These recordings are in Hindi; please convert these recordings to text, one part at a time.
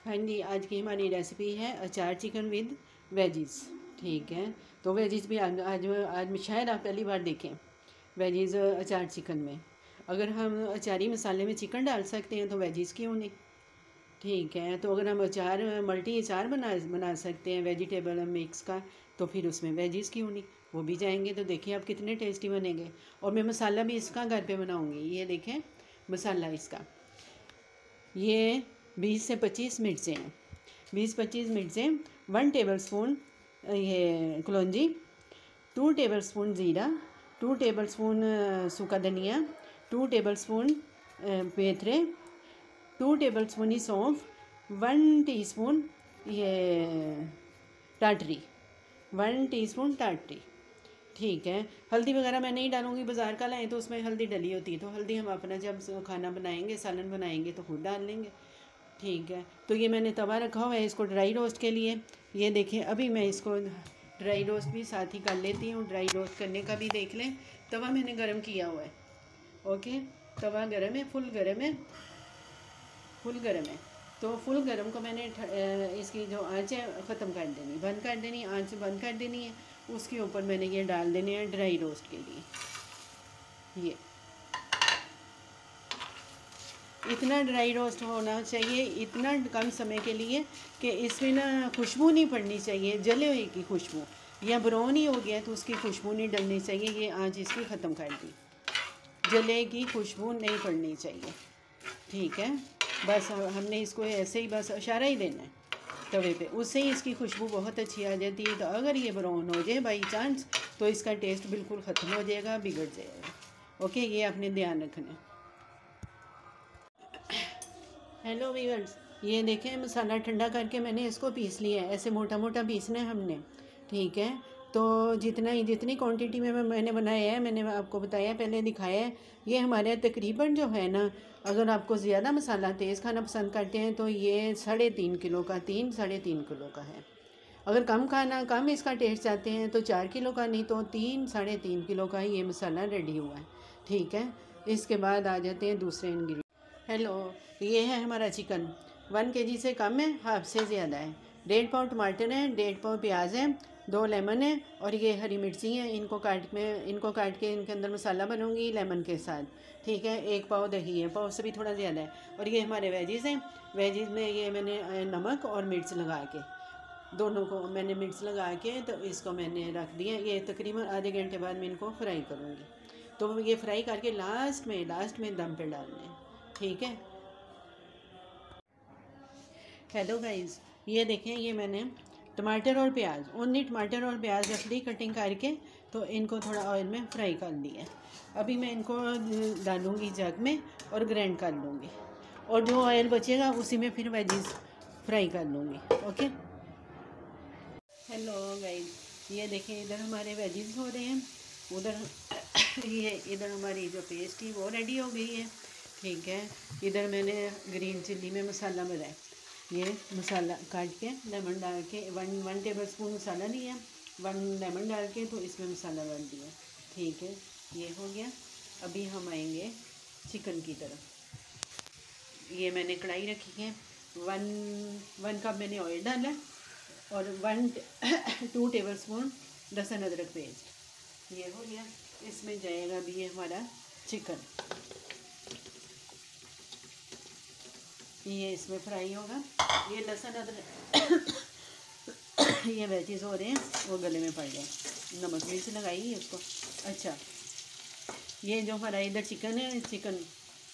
हाँ जी, आज की हमारी रेसिपी है अचार चिकन विद वेजिस। ठीक है, तो वेजिस भी आज शायद आप पहली बार देखें वेजिस अचार चिकन में। अगर हम अचारी मसाले में चिकन डाल सकते हैं तो वेजिस क्यों नहीं। ठीक है, तो अगर हम अचार मल्टी अचार बना सकते हैं वेजिटेबल मिक्स का, तो फिर उसमें वेजिस क्यों नहीं, वो भी जाएंगे। तो देखिए आप कितने टेस्टी बनेंगे। और मैं मसाला भी इसका घर पे बनाऊँगी। ये देखें मसाला इसका, ये 20 से 25 मिर्चें हैं। 20-25 मिर्चें, 1 टेबल स्पून ये कलौंजी, 2 टेबल स्पून ज़ीरा, 2 टेबल स्पून सूखा धनिया, 2 टेबल स्पून मेथरे, 2 टेबल स्पून ही सौंफ, 1 टीस्पून ये टाटरी, 1 टीस्पून टाटरी। ठीक है, हल्दी वगैरह मैं नहीं डालूंगी, बाज़ार का लाएँ तो उसमें हल्दी डली होती है। तो हल्दी हम अपना जब खाना बनाएंगे, सालन बनाएंगे तो खुद डाल लेंगे। ठीक है, तो ये मैंने तवा रखा हुआ है इसको ड्राई रोस्ट के लिए। ये देखिए अभी मैं इसको ड्राई रोस्ट भी साथ ही कर लेती हूँ। ड्राई रोस्ट करने का भी देख लें। तवा मैंने गरम किया हुआ है। ओके, तवा गरम है, फुल गरम है, फुल गरम है। तो फुल गरम को मैंने इसकी जो आँच है ख़त्म कर देनी, बंद कर देनी, आँच बंद कर देनी है। उसके ऊपर मैंने ये डाल देने हैं ड्राई रोस्ट के लिए। ये इतना ड्राई रोस्ट होना चाहिए, इतना कम समय के लिए कि इसमें ना खुशबू नहीं पड़नी चाहिए, जले हुए की खुशबू, या ब्राउन ही हो गया तो उसकी खुशबू नहीं डलनी चाहिए। ये आँच इसकी ख़त्म कर दी, जले की खुशबू नहीं पड़नी चाहिए। ठीक है, बस हमने इसको ऐसे ही बस इशारा ही देना है तवे पे, उससे ही इसकी खुशबू बहुत अच्छी आ जाती है। तो अगर ये ब्राउन हो जाए बाई चांस तो इसका टेस्ट बिल्कुल ख़त्म हो जाएगा, बिगड़ जाएगा। ओके, ये आपने ध्यान रखना है। हेलो वीवर्स, ये देखें मसाला ठंडा करके मैंने इसको पीस लिया है। ऐसे मोटा मोटा पीसना है हमने। ठीक है, तो जितनी क्वांटिटी में मैंने बनाया है, मैंने आपको बताया, पहले दिखाया है। ये हमारे तकरीबन जो है ना, अगर आपको ज़्यादा मसाला तेज़ खाना पसंद करते हैं तो ये 3.5 किलो का, 3-3.5 किलो का है। अगर कम खाना, कम इसका टेस्ट चाहते हैं तो 4 किलो का, नहीं तो 3-3.5 किलो का ही ये मसाला रेडी हुआ है। ठीक है, इसके बाद आ जाते हैं दूसरे इंग्रेडिएंट। हेलो, ये है हमारा चिकन। 1 केजी से कम है, हाफ से ज़्यादा है। 1.5 पाव टमाटर है, 1.5 पाव प्याज है, 2 लेमन है, और ये हरी मिर्ची हैं। इनको काट के इनके अंदर मसाला बनूंगी लेमन के साथ। ठीक है, 1 पाव दही है, पाव से भी थोड़ा ज़्यादा है। और ये हमारे वेजिज़ हैं। वेजिज़ में ये मैंने नमक और मिर्च लगा के, दोनों को मैंने मिर्च लगा के तो इसको मैंने रख दिया। ये तकरीबन आधे घंटे बाद मैं इनको फ्राई करूँगी। तो ये फ्राई करके लास्ट में दम पे डालने हैं। ठीक है। हेलो गाइस, ये देखें, ये मैंने टमाटर और प्याज, ओनली टमाटर और प्याज रखी कटिंग करके, तो इनको थोड़ा ऑयल में फ्राई कर दिया। अभी मैं इनको डालूँगी जग में और ग्राइंड कर लूँगी, और जो ऑयल बचेगा उसी में फिर वेजिस फ्राई कर लूँगी। ओके। हेलो गाइस, ये देखें इधर हमारे वेजिस हो रहे हैं, उधर ये इधर हमारी जो पेस्ट थी वो रेडी हो गई है। ठीक है, इधर मैंने ग्रीन चिल्ली में मसाला बनाया। ये मसाला काट के लेमन डाल के 1 टेबल स्पून मसाला लिया, 1 लेमन डाल के तो इसमें मसाला डाल दिया। ठीक है, ये हो गया। अभी हम आएंगे चिकन की तरफ। ये मैंने कढ़ाई रखी है, 1 कप मैंने ऑयल डाला, और 2 टेबल स्पून लहसुन अदरक पेस्ट। ये हो गया। इसमें जाएगा अभी ये हमारा चिकन, ये इसमें फ्राई होगा। ये लहसुन अदरक ये वेजिस हो रहे हैं वो गले में पड़ जाए। नमक मिर्च लगाई है उसको। अच्छा, ये जो हमारा इधर चिकन है, चिकन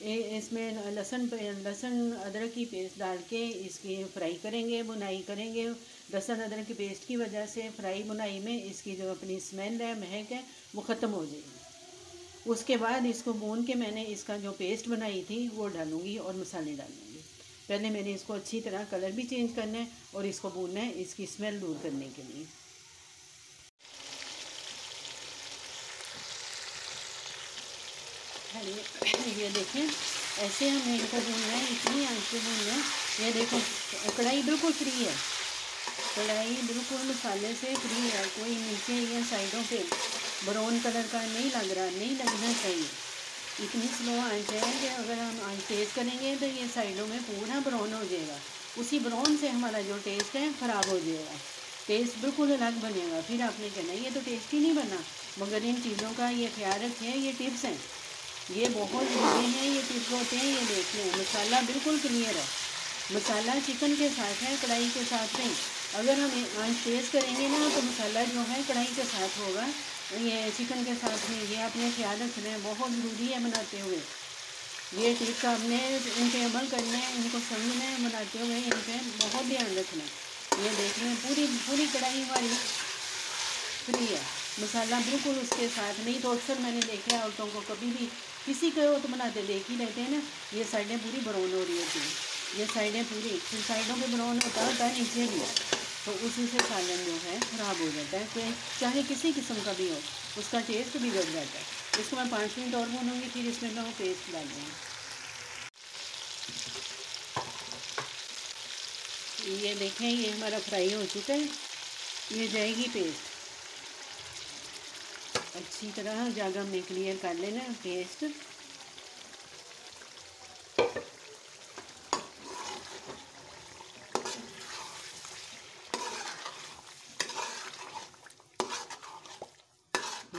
इसमें लहसुन अदरक की पेस्ट डाल के इसकी फ्राई करेंगे, बुनाई करेंगे। लहसुन अदरक की पेस्ट की वजह से फ्राई बुनाई में इसकी जो अपनी स्मेल है, महक है, वो ख़त्म हो जाएगी। उसके बाद इसको भून के मैंने इसका जो पेस्ट बनाई थी वो डालूँगी और मसाले डालूँगी। पहले मैंने इसको अच्छी तरह कलर भी चेंज करना है और इसको भूनना है इसकी स्मेल दूर करने के लिए। ये देखें, ऐसे हमें इनको भूनना है, इतनी आंच पे भूनना है। ये देखो कढ़ाई बिल्कुल फ्री है, कढ़ाई बिल्कुल मसाले से फ्री है, कोई नीचे या साइडों पे ब्राउन कलर का नहीं लग रहा, नहीं लगना चाहिए। इतनी स्लो आंच है कि अगर हम आंच तेज़ करेंगे तो ये साइडों में पूरा ब्राउन हो जाएगा। उसी ब्राउन से हमारा जो टेस्ट है ख़राब हो जाएगा, टेस्ट बिल्कुल अलग बनेगा। फिर आपने कहना ये तो टेस्टी नहीं बना। मगर इन चीज़ों का ये ख्याल रखें, ये टिप्स हैं, ये बहुत ज़रूरी हैं, ये टिप्स होते हैं। ये देख लें, मसाला बिल्कुल क्लियर है, मसाला चिकन के साथ है, कढ़ाई के साथ नहीं। अगर हम आंच तेज़ करेंगे ना तो मसाला जो है कढ़ाई के साथ होगा, ये चिकन के साथ नहीं। ये आपने ख्याल रखना है, बहुत ज़रूरी है बनाते हुए। ये टिप्स आपने इन पे अमल करना है, इनको समझना है, बनाते हुए इन पे बहुत ध्यान रखना है। ये देख लें, पूरी पूरी कढ़ाई हमारी फ्री है, मसाला बिल्कुल उसके साथ नहीं। तो अक्सर मैंने देखा है औरतों को, कभी भी किसी को तो बनाते देख ही रहते हैं ना, ये साइडें पूरी ब्राउन हो रही होती हैं, ये साइडें पूरी, फिर साइडों पे ब्राउन होता है नीचे भी, तो उसी से सालन जो है ख़राब हो जाता है। तो चाहे किसी किस्म का भी हो, उसका टेस्ट बिगड़ जाता है। इसको मैं 5 मिनट और भूनूंगी, फिर इसमें मैं वो पेस्ट डाल दूँगी। ये देखें, ये हमारा फ्राई हो चुका है, ये जाएगी पेस्ट अच्छी तरह। जागा में क्लियर कर लेना पेस्ट।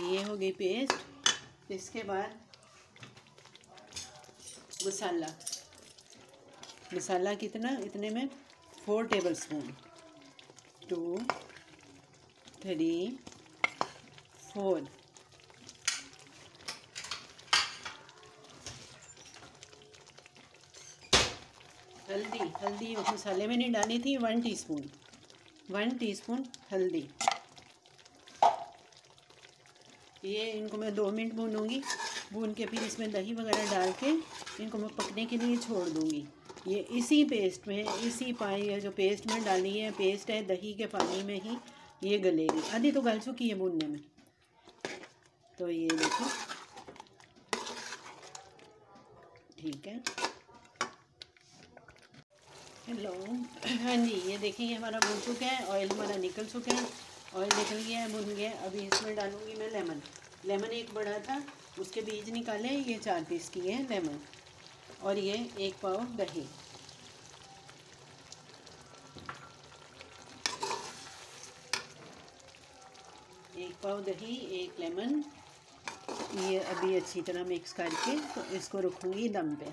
ये हो गई पेस्ट। इसके बाद मसाला, मसाला कितना, इतने में 4 टेबल स्पून, 2 3 4। हल्दी, हल्दी उस मसाले में नहीं डाली थी, 1 टीस्पून, 1 टीस्पून हल्दी। ये इनको मैं 2 मिनट भूनूंगी, भून के फिर इसमें दही वगैरह डाल के इनको मैं पकने के लिए छोड़ दूंगी। ये इसी पेस्ट में, इसी पानी जो पेस्ट में डाली है, पेस्ट है दही के पानी में ही ये गलेगी। आधी तो गल चुकी है भूनने में। तो ये देखो, ठीक है। हेलो, हाँ जी, ये देखिए ये हमारा भून चुका है, ऑयल हमारा निकल चुका है, ऑयल निकल गया है, भुन गया। अभी इसमें डालूंगी मैं लेमन। लेमन एक बड़ा था, उसके बीज निकाले, ये 4 पीस किए हैं लेमन। और ये 1 पाव दही, एक पाव दही, 1 लेमन। ये अभी अच्छी तरह मिक्स करके तो इसको रखूँगी दम पे।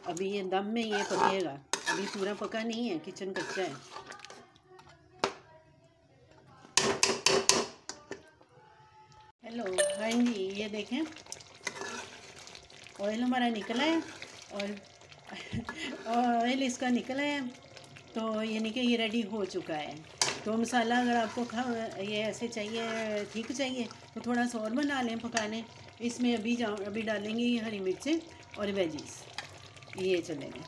अभी ये दम में ये पकेगा, अभी पूरा पका नहीं है, किचन कच्चा है। हेलो, हाँ जी, ये देखें ऑयल हमारा निकला है, और ऑयल इसका निकला है, तो यानी कि ये रेडी हो चुका है। तो मसाला अगर आपको ये ऐसे चाहिए, ठीक चाहिए, तो थोड़ा सा और बना लें, पका लें। इसमें अभी डालेंगे ये हरी मिर्चें और वेजिस, ये चलेंगे।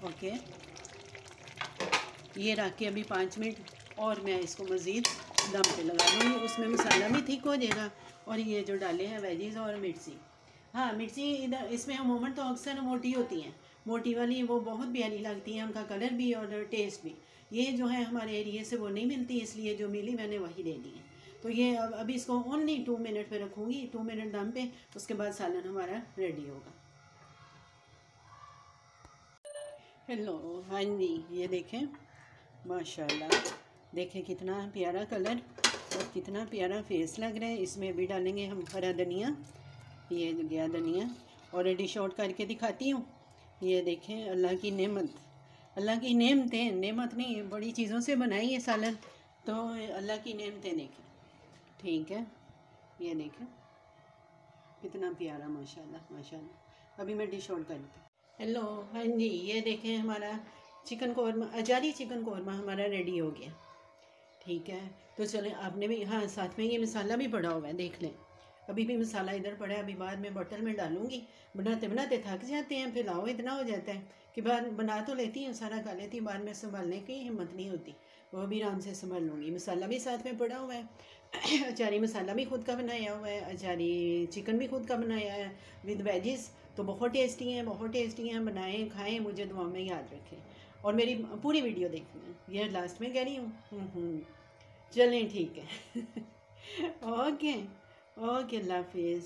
ओके, ये रख के अभी 5 मिनट और मैं इसको मज़ीद दम पे लगा दूँगी। उसमें मसाला भी ठीक हो जाएगा, और ये जो डाले हैं वेजिस और मिर्ची। हाँ, मिर्ची इधर इसमें अमूमन तो अक्सर मोटी होती हैं, मोटी वाली वो बहुत प्यारी लगती हैं, उनका कलर भी और टेस्ट भी। ये जो है हमारे एरिए से वो नहीं मिलती, इसलिए जो मिली मैंने वही ले ली है। तो ये अभी इसको ओनली 2 मिनट पे रखूँगी, 2 मिनट दम पे, उसके बाद सालन हमारा रेडी होगा। हेलो, हाँ जी, ये देखें माशाल्लाह, देखें कितना प्यारा कलर और कितना प्यारा फेस लग रहा है। इसमें भी डालेंगे हम हरा धनिया, ये गया धनिया, और डिश आउट करके दिखाती हूँ। ये देखें, अल्लाह की नेमत, अल्लाह की नेमतें, नेमत नहीं, बड़ी चीज़ों से बनाई है सालन, तो अल्लाह की नेमतें देखें, ठीक है। ये देखें कितना प्यारा, माशाल्लाह माशाल्लाह। अभी मैं डिश आउट करती हूँ। हेलो, हाँ जी, ये देखें हमारा चिकन कौरमा, अचारी चिकन कौरमा हमारा रेडी हो गया, ठीक है। तो चलें, आपने भी, हाँ, साथ में ये मसाला भी पड़ा हुआ है, देख लें। अभी भी मसाला इधर पड़ा है, अभी बाद में बोतल में डालूंगी। बनाते बनाते थक जाते हैं, फिर लाओ इतना हो जाता है कि बाद बना तो लेती हूँ, सारा खा लेती हूँ, बाद में संभालने की हिम्मत नहीं होती। वो भी आराम से संभाल लूँगी। मसाला भी साथ में पड़ा हुआ है अचारी मसाला भी खुद का बनाया हुआ है, अचारी चिकन भी खुद का बनाया है विद वेजिस। तो बहुत टेस्टी हैं, बहुत टेस्टी हैं। बनाएं, खाएं, मुझे दुआ में याद रखें, और मेरी पूरी वीडियो देखें। ये लास्ट में कह रही हूँ। चलें, ठीक है ओके ओके, अल्लाह हाफिज़।